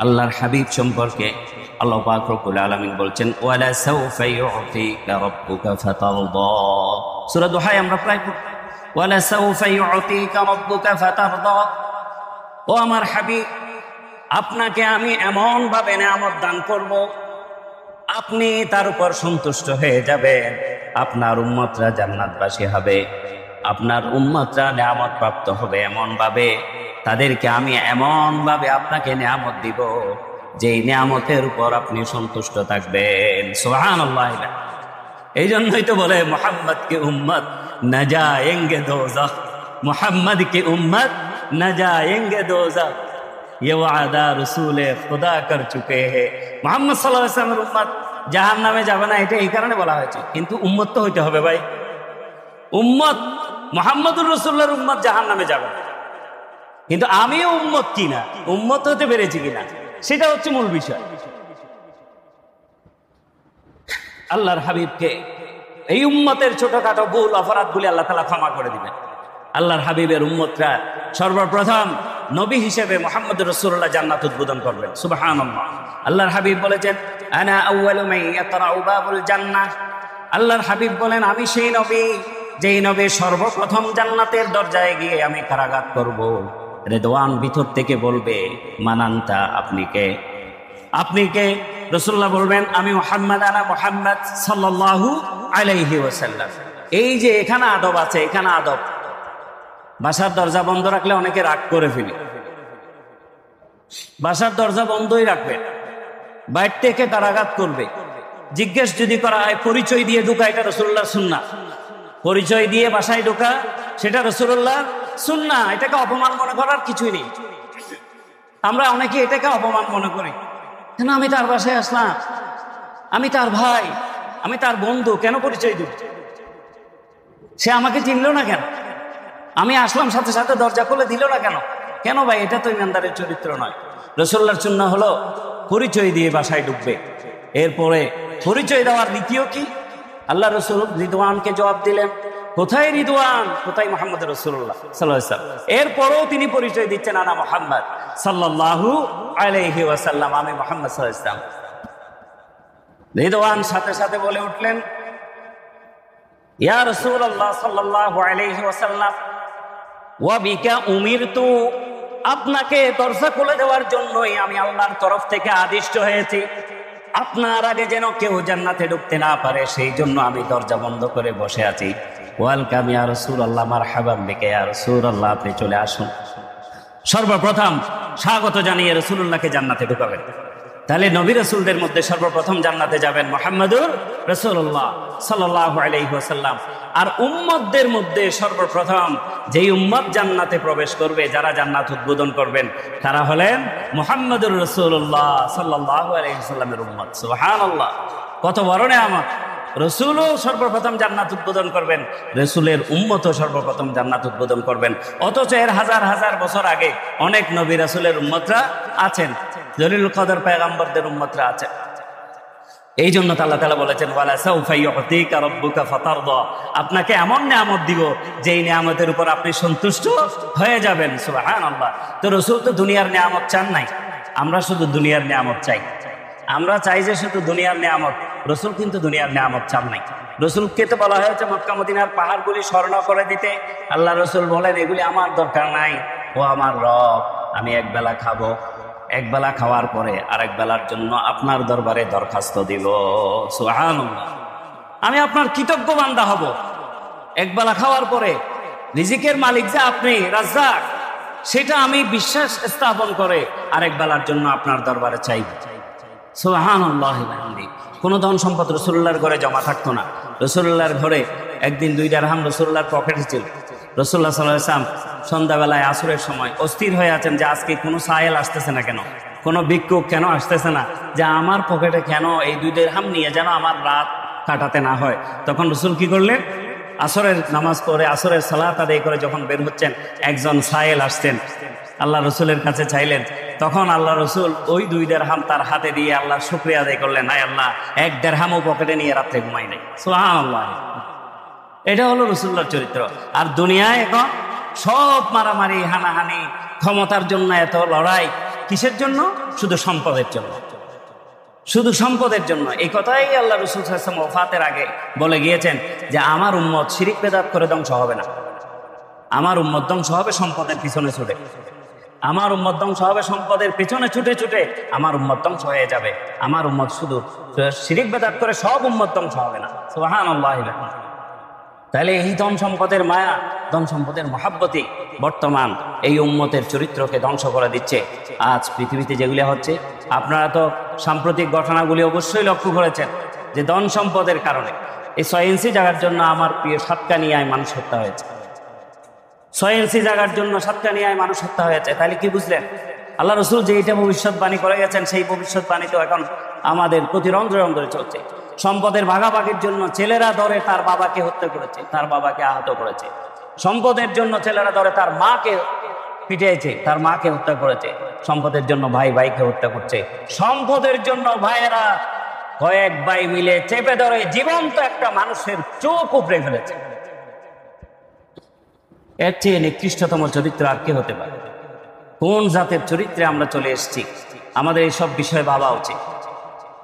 আল্লাহর হাবিব সম্পর্কে আল্লাহ পাক রব্বুল আলামিন বলছেন ওয়ালা সাউফা ইউতিকা রাব্বুকা ফাতারদা। সূরা দুহায় আমরা প্রায় পড়ি ওয়ালা সাউফা ইউতিকা রাব্বুকা ফাতারদা। ও আমার হাবিব, আপনাকে আমি এমন ভাবে নিয়ামত দান করব আপনি তার উপর সন্তুষ্ট হয়ে যাবেন, আপনার উম্মতরা জান্নাতবাসী হবে, আপনার উম্মতরা নিয়ামত প্রাপ্ত হবে এমন ভাবে, তাদেরকে আমি এমন ভাবে আপনাকে নিয়ামত দিব যে নিয়ামতের উপর আপনি সন্তুষ্ট থাকবেন। সুবহানাল্লাহ। এই জন্যই তো বলে মোহাম্মদ কে উম্মত না যায়েঙ্গে দোজখ, মোহাম্মদ কে উম্মত না যায়েঙ্গে দোজখ, ये वादा रसूल खुदा कर चुके हैं। মোহাম্মদ সাল্লাল্লাহু আলাইহি ওয়াসাল্লামের উম্মত জাহান্নামে যাবে না, এটা এই কারণে বলা হয়েছে। কিন্তু উম্মত তো হইতে হবে ভাই, উম্মত মুহাম্মদুর রাসূলুল্লাহর উম্মত জাহান্নামে যাবে না, কিন্তু আমিও উম্মত কিনা, উম্মত হতে পেরেছি কিনা, সেটা হচ্ছে মূল বিষয়। আল্লাহর হাবিবকে এই উম্মতের ছোটখাটো ভুল অপরাধগুলি আল্লাহ তাআলা ক্ষমা করে দিবেন। আল্লাহর হাবিবের উম্মতরা সর্বপ্রথম নবী হিসেবে মুহাম্মদ রাসূলুল্লাহ জান্নাত উদ্বোধন করবেন। সুবহানাল্লাহ। আল্লাহর হাবিব বলেছেন আনা আউয়ালু মান ইয়াকরাউ বাবুল জান্নাহ। আল্লাহর হাবিব বলেন আমি সেই নবী যেই নবী সর্বপ্রথম জান্নাতের দরজায় গিয়ে আমি কারাগাত করব। রিদওয়ান ভিতর থেকে বলবে মানান্তা, আপনি কে? আপনি কে? রাসূলুল্লাহ বলবেন আমি মুহাম্মদ, আনা মুহাম্মদ সাল্লাল্লাহু আলাইহি ওয়াসাল্লাম। এই যে এখানে আদব আছে, এখানে আদব। বাসার দরজা বন্ধ রাখলে অনেকে রাগ করে ফেলে, বাসার দরজা বন্ধই রাখবে, বাইরে থেকে কারাগাত করবে। জিজ্ঞেস যদি করা হয় পরিচয় দিয়ে ঢোকা, এটা রাসূলুল্লাহর সুন্নাহ। পরিচয় দিয়ে বাসায় ঢোকা সেটা রাসূলুল্লাহর সুন্নাহ। এটাকে অপমান মনে করার কিছুই নেই। আমরা অনেকে এটাকে অপমান মনে করি, কেন আমি তার বাসায় আসলাম, আমি তার ভাই, আমি তার বন্ধু, কেন পরিচয় দিব? সে আমাকে চিনলো না কেন? আমি আসলাম সাথে সাথে দরজা খুলে দিল না কেন? কেন ভাই? এটা তো ইমানদারের চরিত্র নয়। রাসূলুল্লাহর সুন্নাহ হলো পরিচয় দিয়ে বাসায় ঢুকবে। এরপরে পরিচয় দেওয়ার নীতিও কি? আল্লাহ রাসূল রিদওয়ানকে জবাব দিলেন, কোথায় রিদওয়ান, কোথায় মুহাম্মদ রাসূলুল্লাহ সাল্লাল্লাহু আলাইহি ওয়াসাল্লাম। এরপরেও তিনি পরিচয় দিচ্ছেন আনা মুহাম্মদ সাল্লাল্লাহু আলাইহি ওয়াসাল্লাম, আমি মুহাম্মদ সাল্লাল্লাহু আলাইহি ওয়াসাল্লাম। রিদওয়ান সাথে সাথে বলে উঠলেন ইয়া রাসূলুল্লাহ সাল্লাল্লাহু আলাইহি ওয়াসাল্লাম ওয়া বিকা উমিরতু, আপনাকে দরজা খুলে দেওয়ার জন্যই আমি আল্লাহর তরফ থেকে আদিষ্ট হয়েছি। আপনার আগে যেন কেউ জান্নাতে ঢুকতে না পারে, সেই জন্য আমি দরজা বন্ধ করে বসে আছি। ওয়েলকাম ইয়া রাসূলুল্লাহ, মারহাবান বিকা ইয়া রাসূলুল্লাহ, আপনি চলে আসুন। সর্বপ্রথম স্বাগত জানিয়ে রাসূলুল্লাহকে জান্নাতে ঢুকাবেন। তাহলে নবী রাসূলদের মধ্যে সর্বপ্রথম জান্নাতে যাবেন মুহাম্মদুর রাসূলুল্লাহ সাল্লাল্লাহু আলাইহি ওয়াসাল্লাম। আর উম্মতদের মধ্যে সর্বপ্রথম যেই উম্মত জান্নাতে প্রবেশ করবে, যারা জান্নাত উদ্বোধন করবেন, তারা হলেন মুহাম্মদুর রাসূলুল্লাহ সাল্লাল্লাহু আলাইহি ওয়াসাল্লামের উম্মত। সুবহানাল্লাহ, কত বড় নিয়ামত! রাসূলও সর্বপ্রথম জান্নাত উদ্বোধন করবেন, রাসূলের উম্মতও সর্বপ্রথম জান্নাত উদ্বোধন করবেন। অথচ এর হাজার হাজার বছর আগে অনেক নবী রাসূলের উম্মতরা আছেন, জলিলুল কদর পয়গম্বরদের উম্মতরা আছেন। এই জন্য আল্লাহ তাআলা বলেছেন ওয়ালা সাউফা ইউতিকা রাব্বুকা ফাতারদা, আপনাকে এমন নিয়ামত দিব যেই নিয়ামতের উপর আপনি সন্তুষ্ট হয়ে যাবেন। সুবহানাল্লাহ। তো রাসূল তো দুনিয়ার নিয়ামত চান নাই, আমরা শুধু দুনিয়ার নিয়ামত চাই। আমরা চাই যে শুধু দুনিয়ার নিয়ামত, রাসূল কিন্তু দুনিয়ার নিয়ামত চান নাই। রাসূলকে তো বলা হয়েছে মক্কা মদিনার পাহাড়গুলি স্বর্ণ করে দিতে। আল্লাহ রাসূল বলেন এগুলি আমার দরকার নাই, ও আমার রব, আমি একবেলা খাবো, একবেলা খাওয়ার পরে আরেক বেলার জন্য আপনার দরবারে দরখাস্ত দিব। সুবহানাল্লাহ, আমি আপনার কৃতজ্ঞ বান্দা হব। একবেলা খাওয়ার পরে রিজিকের মালিক যে আপনি রাজ্জাক, সেটা আমি বিশ্বাস স্থাপন করে আরেক বেলার জন্য আপনার দরবারে চাই। সুবহানাল্লাহ। কোন ধন সম্পদ রাসূলুল্লাহর ঘরে জমা থাকতো না। রাসূলুল্লাহর ঘরে একদিন 2 দিরহাম রাসূলুল্লাহর পকেটে ছিল। রাসূলুল্লাহ সাল্লাল্লাহু আলাইহি ওয়াসাল্লাম সন্ধ্যাবেলায় আসরের সময় অস্থির হয়ে আছেন যে আজকে কোনো সায়েল আসতেছে না কেন, কোনো ভিক্ষুক কেন আসতেছে না, যে আমার পকেটে কেন এই 2 দিরহাম নিয়ে যেন আমার রাত কাটাতে না হয়। তখন রাসূল কি করলেন? আসরের নামাজ পড়ে আসরের সালাত আদায় করে যখন বের হচ্ছেন, একজন সায়েল আসতেন, আল্লাহ রসুলের কাছে চাইলেন। তখন আল্লাহ রসুল ওই 2 দিরহাম তার হাতে দিয়ে আল্লাহ শুকরিয়া আদায় করলেন, হায় আল্লাহ, 1 দিরহামও পকেটে নিয়ে রাত্রে ঘুমাই নাই। সুবহানাল্লাহ। এটা হলো রাসূলুল্লাহর চরিত্র। আর দুনিয়ায় এখন সব মারামারি, হানাহানি, ক্ষমতার জন্য এত লড়াই, কিসের জন্য? শুধু সম্পদের জন্য, শুধু সম্পদের জন্য। এই কথাই আল্লাহ রাসূল সাল্লাল্লাহু আলাইহি ওয়াসাল্লাম ওফাতের আগে বলে গিয়েছেন যে আমার উম্মত শিরিক বেদাত করে ধ্বংস হবে না, আমার উম্মত ধ্বংস হবে সম্পদের পিছনে ছুটে, আমার উম্মত ধ্বংস হবে সম্পদের পিছনে ছুটে ছুটে, আমার উম্মত ধ্বংস হয়ে যাবে। আমার উম্মত শুধু শিরিক বেদাত করে সব উম্মত ধ্বংস হবে না। সুবহানাল্লাহ। তাহলে এই ধন সম্পদের মায়া, ধন সম্পদের মহাব্বতই বর্তমান এই উম্মতের চরিত্রকে ধ্বংস করে দিচ্ছে। আজ পৃথিবীতে যেগুলি হচ্ছে, আপনারা তো সাম্প্রতিক ঘটনাগুলি অবশ্যই লক্ষ্য করেছেন যে ধন সম্পদের কারণে এই 6 ইঞ্চি জায়গার জন্য আমার প্রিয় সাতকানিয়ায় মানুষ হত্যা হয়েছে। 6 ইঞ্চি জায়গার জন্য সাতকানিয়ায় মানুষ হত্যা হয়েছে। তাহলে কি বুঝলেন? আল্লাহ রসুল যে এটা ভবিষ্যৎবাণী করে গেছেন, সেই ভবিষ্যৎবাণী তো এখন আমাদের প্রতি রন্ধ্রে রন্ধ্রে চলছে। সম্পদের ভাগাভাগির জন্য ছেলেরা ধরে তার বাবাকে হত্যা করেছে, তার বাবাকে আহত করেছে। সম্পদের জন্য ছেলেরা ধরে তার মাকে পিটিয়েছে, তার মাকে হত্যা করেছে। সম্পদের জন্য ভাই ভাইকে হত্যা করছে। সম্পদের জন্য ভাইয়েরা কয়েক ভাই মিলে চেপে ধরে জীবন্ত একটা মানুষের চোখ উপড়ে ফেলেছে। এর চেয়ে নিকৃষ্টতম চরিত্র আর কি হতে পারে? কোন জাতের চরিত্রে আমরা চলে এসেছি? আমাদের এই সব বিষয়ে ভাবা উচিত।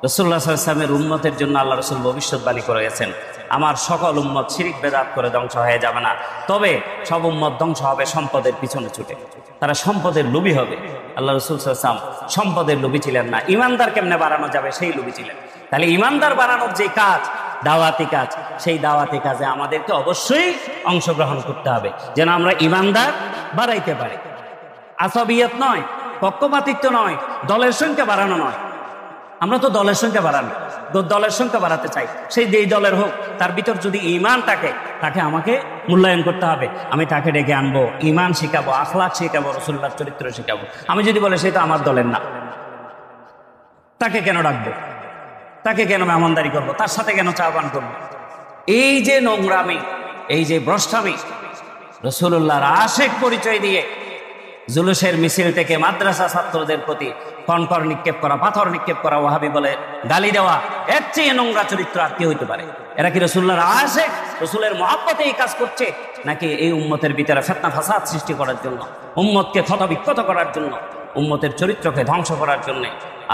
রাসূলুল্লাহ সাল্লাল্লাহু আলাইহি ওয়াসাল্লামের উম্মতের জন্য আল্লাহ রাসূল ভবিষ্যৎবাণী করে গেছেন, আমার সকল উম্মত শিরিক বেদাত করে ধ্বংস হয়ে যাবে না, তবে সব উম্মত ধ্বংস হবে সম্পদের পিছনে ছুটে। তারা সম্পদের লোভী হবে। আল্লাহ রাসূল সাল্লাল্লাহু আলাইহি ওয়াসাল্লাম সম্পদের লোভী ছিলেন না, ইমানদার কেমনে বাড়ানো যাবে সেই লোভী ছিলেন। তাহলে ইমানদার বাড়ানোর যে কাজ, দাওয়াতি কাজ, সেই দাওয়াতি কাজে আমাদেরকে অবশ্যই অংশগ্রহণ করতে হবে, যেন আমরা ইমানদার বাড়াইতে পারি। আসাবিয়ত নয়, পক্ষপাতিত্ব নয়, দলের সংখ্যা বাড়ানো নয়। আমরা তো দলের সংখ্যা বাড়ানো, দলের সংখ্যা বাড়াতে চাই, সেই যেই দলের হোক, তার ভিতর যদি ইমান থাকে, তাকে আমাকে মূল্যায়ন করতে হবে। আমি তাকে ডেকে আনবো, ইমান শিখাবো, আখলাক শিখাবো, রাসূলুল্লাহর চরিত্র শিখাবো। আমি যদি বলে সে তো আমার দলের না, তাকে কেন ডাকবো? তাকে কেন মেহমানদারি করবো? তার সাথে কেন চা পান করবো? এই যে নোংরামি, এই যে ভ্রষ্টামি, রাসূলুল্লাহর আশেক পরিচয় দিয়ে জুলুসের মিছিল থেকে মাদ্রাসা ছাত্রদের প্রতি কনকর নিক্ষেপ করা, পাথর নিক্ষেপ করা, ওয়াহাবি বলে গালি দেওয়া, এর চেয়ে নোংরা চরিত্র আর কি হইতে পারে? এরা কি রাসূলুল্লাহর আশেক, রাসূলের মহব্বতে এই কাজ করছে, নাকি এই উম্মতের ভিতরে ফিতনা ফাসাদ সৃষ্টি করার জন্য, উম্মতকে ক্ষতবিক্ষত করার জন্য, উম্মতের চরিত্রকে ধ্বংস করার জন্য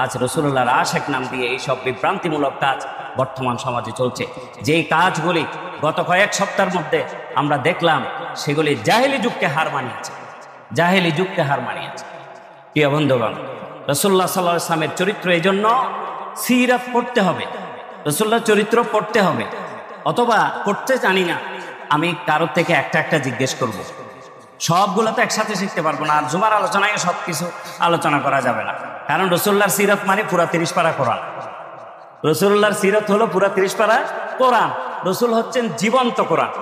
আজ রাসূলুল্লাহর আশেক নাম দিয়ে এই সব বিভ্রান্তিমূলক কাজ বর্তমান সমাজে চলছে? যেই কাজগুলি গত কয়েক সপ্তাহের মধ্যে আমরা দেখলাম, সেগুলি জাহেলি যুগকে হার মানিয়েছে, জাহেলি যুগকে হার মানিয়েছে। প্রিয় বন্ধুগণ, রাসূলুল্লাহ সাল্লাল্লাহু আলাইহি ওয়াসাল্লামের চরিত্র এই জন্য সিরাত পড়তে হবে, রাসূলুল্লাহর চরিত্র পড়তে হবে। অথবা পড়তে জানি না, আমি কারোর থেকে একটা একটা জিজ্ঞেস করব। সবগুলো তো একসাথে শিখতে পারবো না, আর জুমার আলোচনায় সব কিছু আলোচনা করা যাবে না। কারণ রাসূলুল্লাহর সিরাত মানে পুরা 30 পারা কোরআন। রাসূলুল্লাহর সিরাত হলো পুরা 30 পারা কোরআন। রাসূল হচ্ছেন জীবন্ত কোরআন,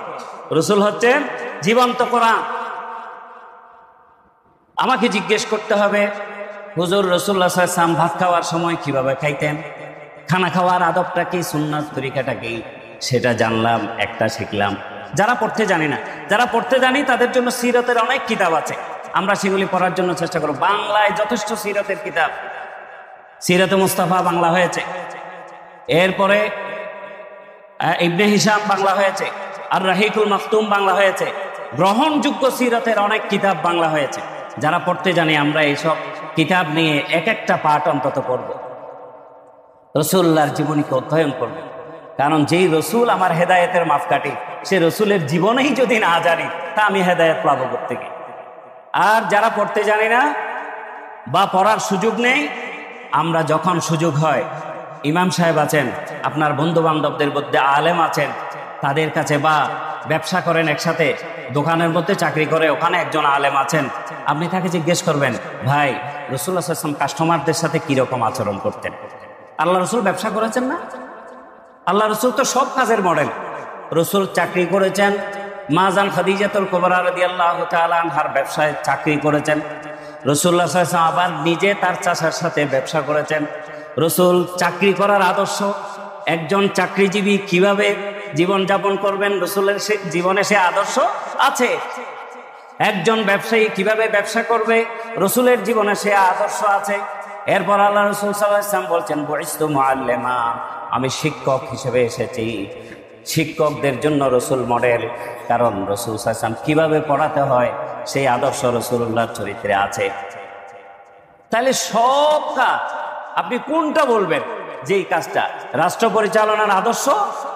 রাসূল হচ্ছেন জীবন্ত কোরআন। আমাকে জিজ্ঞেস করতে হবে, হুজুর রাসূলুল্লাহ সাল্লাল্লাহু আলাইহি ওয়াসাল্লাম ভাত খাওয়ার সময় কিভাবে খাইতেন? খানা খাওয়ার আদবটা কি, সুন্নাত তরিকাটা কি, সেটা জানলাম, একটা শিখলাম। যারা পড়তে জানি না, যারা পড়তে জানি তাদের জন্য সিরাতের অনেক কিতাব আছে, আমরা সেগুলি পড়ার জন্য চেষ্টা করব। বাংলায় যথেষ্ট সিরাতের কিতাব, সিরাতে মুস্তাফা বাংলা হয়েছে, এরপরে ইবনে হিশাম বাংলা হয়েছে, আর রাহিকুল মাকতুম বাংলা হয়েছে। গ্রহণযোগ্য সিরাতের অনেক কিতাব বাংলা হয়েছে। যারা পড়তে জানি আমরা এইসব কিতাব নিয়ে এক একটা পাঠ অন্তত পড়ব, রাসূলুল্লাহর জীবনীকে অধ্যয়ন করব। কারণ যেই রসুল আমার হেদায়েতের মাপকাঠি, সে রসুলের জীবনেই যদি না জানি, তা আমি হেদায়েত পাবো কোত্থেকে? আর যারা পড়তে জানি না বা পড়ার সুযোগ নেই, আমরা যখন সুযোগ হয়, ইমাম সাহেব আছেন, আপনার বন্ধু বান্ধবদের মধ্যে আলেম আছেন, তাদের কাছে, বা ব্যবসা করেন একসাথে, দোকানের মধ্যে চাকরি করে, ওখানে একজন আলেম আছেন, আপনি তাকে জিজ্ঞেস করবেন, ভাই রাসূলুল্লাহ সাল্লাল্লাহু আলাইহি ওয়াসাল্লাম কাস্টমারদের সাথে কিরকম আচরণ করতেন? আল্লাহ রসুল ব্যবসা করেছেন না? আল্লাহ রসুল তো সব কাজের মডেল। রসুল চাকরি করেছেন, মাজান খাদিজাতুল কুবরা রাদিয়াল্লাহু তাআলা আনহার ব্যবসায় চাকরি করেছেন। রাসূলুল্লাহ সাল্লাল্লাহু আলাইহি ওয়াসাল্লাম আবার নিজে তার চাচার সাথে ব্যবসা করেছেন। রসুল চাকরি করার আদর্শ, একজন চাকরিজীবী কিভাবে জীবনযাপন করবেন, রসুলের জীবনে সে আদর্শ আছে। একজন ব্যবসায়ী কিভাবে ব্যবসা করবে, রসুলের জীবনে সে আদর্শ আছে। এরপর আল্লাহ রসুল সাল্লাল্লাহু আলাইহি ওয়াসাল্লাম বলছেন, বুইসতু মুআল্লিমা, আমি শিক্ষক হিসেবে এসেছি। শিক্ষকদের জন্য রসুল মডেল, কারণ রসুল সাল্লাল্লাহু আলাইহি ওয়াসাল্লাম কিভাবে পড়াতে হয় সেই আদর্শ রসুলুল্লাহর চরিত্রে আছে। তাহলে সব কাজ আপনি কোনটা বলবেন যে এই কাজটা রাষ্ট্র পরিচালনার আদর্শ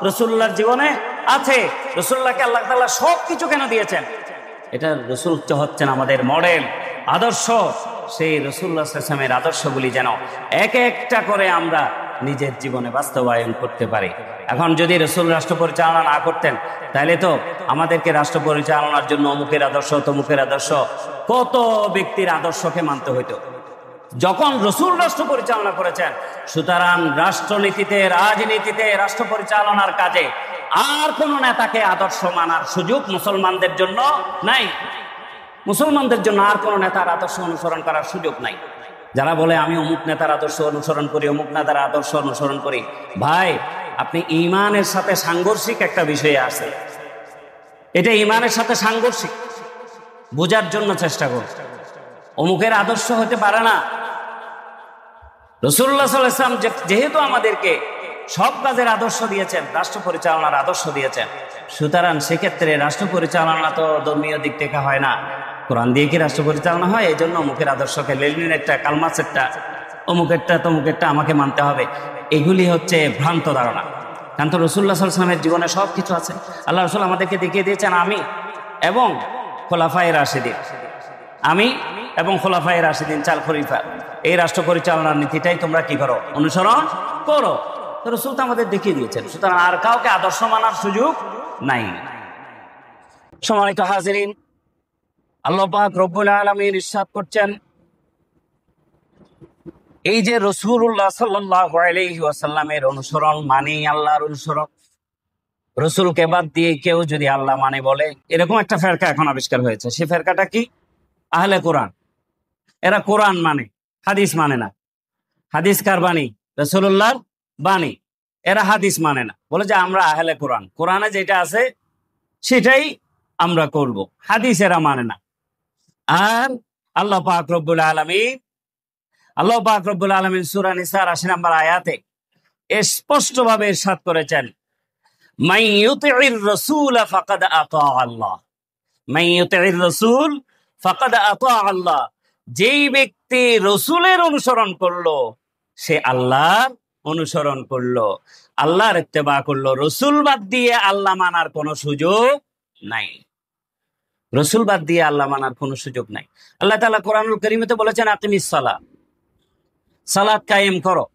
রাসূলুল্লাহর জীবনে আছে? রাসূলুল্লাহকে আল্লাহ তাআলা সবকিছু কেন দিয়েছেন? এটা রাসূল হচ্ছেন আমাদের মডেল, আদর্শ। সেই রাসূলুল্লাহ সাল্লাল্লাহু আলাইহি ওয়াসাল্লামের আদর্শগুলি যেন এক একটা করে আমরা নিজের জীবনে বাস্তবায়ন করতে পারি। এখন যদি রাসূল রাষ্ট্র পরিচালনা না করতেন, তাহলে তো আমাদেরকে রাষ্ট্র পরিচালনার জন্য অমুকের আদর্শ তমুকের আদর্শ, কত ব্যক্তির আদর্শকে মানতে হইতো। যখন রাসূল রাষ্ট্র পরিচালনা করেছেন, সুতরাং রাষ্ট্রনীতিতে, রাজনীতিতে, রাষ্ট্র পরিচালনার কাজে আর কোন নেতাকে আদর্শ মানার সুযোগ মুসলমানদের জন্য নাই। মুসলমানদের জন্য আর কোন নেতার আদর্শ অনুসরণ করার সুযোগ নাই। যারা বলে আমি অমুক নেতার আদর্শ অনুসরণ করি, অমুক নেতার আদর্শ অনুসরণ করি, ভাই আপনি ঈমানের সাথে সাংঘর্ষিক একটা বিষয়ে আছে। এটা ঈমানের সাথে সাংঘর্ষিক, বোঝার জন্য চেষ্টা করুন। অমুকের আদর্শ হতে পারে না। রাসূলুল্লাহ সাল্লাল্লাহু আলাইহি ওয়াসাল্লাম যেহেতু আমাদেরকে সব কাজের আদর্শ দিয়েছেন, রাষ্ট্র পরিচালনার আদর্শ দিয়েছেন, সুতরাং সেক্ষেত্রে রাষ্ট্র পরিচালনা তো ধর্মীয় দিক থেকে হয় না, কোরআন দিয়ে কি রাষ্ট্র পরিচালনা হয়? এই জন্য অমুকের আদর্শকে, লেনিনেরটা, কালমার্ক্সেরটা, অমুকেরটা তমুকেরটা আমাকে মানতে হবে, এগুলি হচ্ছে ভ্রান্ত ধারণা। কারণ তো রাসূলুল্লাহ সাল্লাল্লাহু আলাইহি ওয়াসাল্লামের জীবনে সব কিছু আছে। আল্লাহ রাসূল আমাদেরকে দেখিয়ে দিয়েছেন আমি এবং খোলাফায়ে রাশিদিন, আমি এবং খোলাফায়ে রাশিদিন, 4 খলিফা, এই রাষ্ট্র পরিচালনার নীতিটাই তোমরা কি করো? অনুসরণ করো। তো রাসূল তো আমাদের দেখিয়ে দিয়েছেন, সুতরাং আর কাউকে আদর্শ মানার সুযোগ নাই। সম্মানিত হাজিরিন, আল্লাহ পাক রব্বুল আলামিন ইরশাদ করছেন, এই যে রাসূলুল্লাহ সাল্লাল্লাহু আলাইহি ওয়াসাল্লামের অনুসরণ মানে আল্লাহর অনুসরণ। রাসূলকে বাদ দিয়ে কেউ যদি আল্লাহ মানে বলে, এরকম একটা ফেরকা এখন আবিষ্কার হয়েছে। সেই ফেরকাটা কি? আহলে কোরআন। এরা কোরআন মানে, হাদিস মানে না। হাদিস কার বাণী? রাসূলুল্লাহর বাণী। এরা হাদিস মানে না, বলে যে আমরা আহলে কোরআন, কোরআনে যেটা আছে সেটাই আমরা করব, হাদিস এরা মানে না। আর আল্লাহ পাক রব্বুল আলামিন সূরা নিসার ৮০ নম্বর আয়াতে স্পষ্টভাবে ইরশাদ করেছেন, মান ইউতি'র রাসূল ফাকাদ আতা আল্লাহ, মান ইউতি'র রাসূল ফাকাদ আতা আল্লাহ। যেই ব্যক্তি রাসূলের অনুসরণ করলো সে আল্লাহর অনুসরণ করলো, আল্লাহর ইত্তেবা করলো। রাসূল বাদ দিয়ে আল্লাহ মানার কোনো সুযোগ নাই। রাসূল বাদ দিয়ে আল্লাহ মানার কোনো সুযোগ নাই। আল্লাহ তাআলা কোরআনুল কারীমেতে বলেছেন, আকিমিস সালাহ, সালাত কায়েম করো।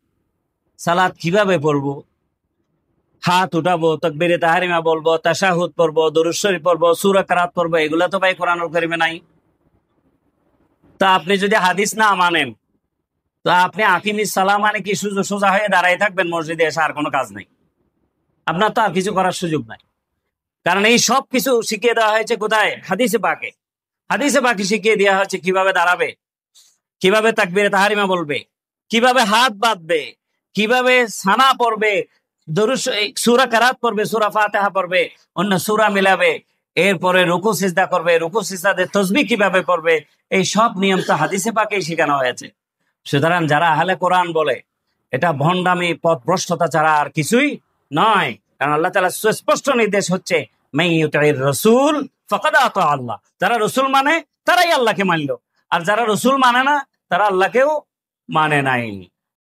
সালাত কিভাবে পড়বো? হাত উঠাবো, তাকবীরে তাহরিমা বলবো, তাশাহুদ পড়বো, দরুদ শরীফ পড়বো, সূরা কিরাত পড়বো, এগুলা তো ভাই কোরআনুল কারীমে নাই। তা আপনি যদি হাদিস না মানেন, তা আপনি আকিমিস সালাহ মানে কি সোজা হয়ে দাঁড়ায় থাকবেন মসজিদে এসে, আর কোনো কাজ নেই? আপনার তো আর কিছু করার সুযোগ নাই। কারণ এই সব কিছু শিখিয়ে দেওয়া হয়েছে কোথায়? হাদিসে পাকে। হাদিসে পাকে শিখিয়ে দেওয়া হয়েছে কিভাবে দাঁড়াবে, কিভাবে তাকবীরে তাহরিমা বলবে, কিভাবে হাত বাঁধবে, কিভাবে সানা পড়বে, দরুদ, সূরা কিরাত পড়বে, সূরা ফাতিহা পড়বে, অন্য সূরা মিলাবে, এরপরে রুকু সিজদা করবে, রুকু সিজদাতে তাসবিহ কিভাবে করবে, এই সব নিয়ম তো হাদিসে পাকেই শেখানো হয়েছে। সুতরাং যারা আহলে কোরআন বলে, এটা ভণ্ডামি, পথভ্রষ্টতা ছাড়া আর কিছুই নয়। কারণ আল্লাহ তাআলা সুস্পষ্ট নির্দেশ হচ্ছে, মান ইউতি'র রাসূল ফাকাদ আতা আল্লাহ। যারা রাসূল মানে তারাই আল্লাহকে মানলো, আর যারা রাসূল মানে না তারা আল্লাহকেও মানে নাই।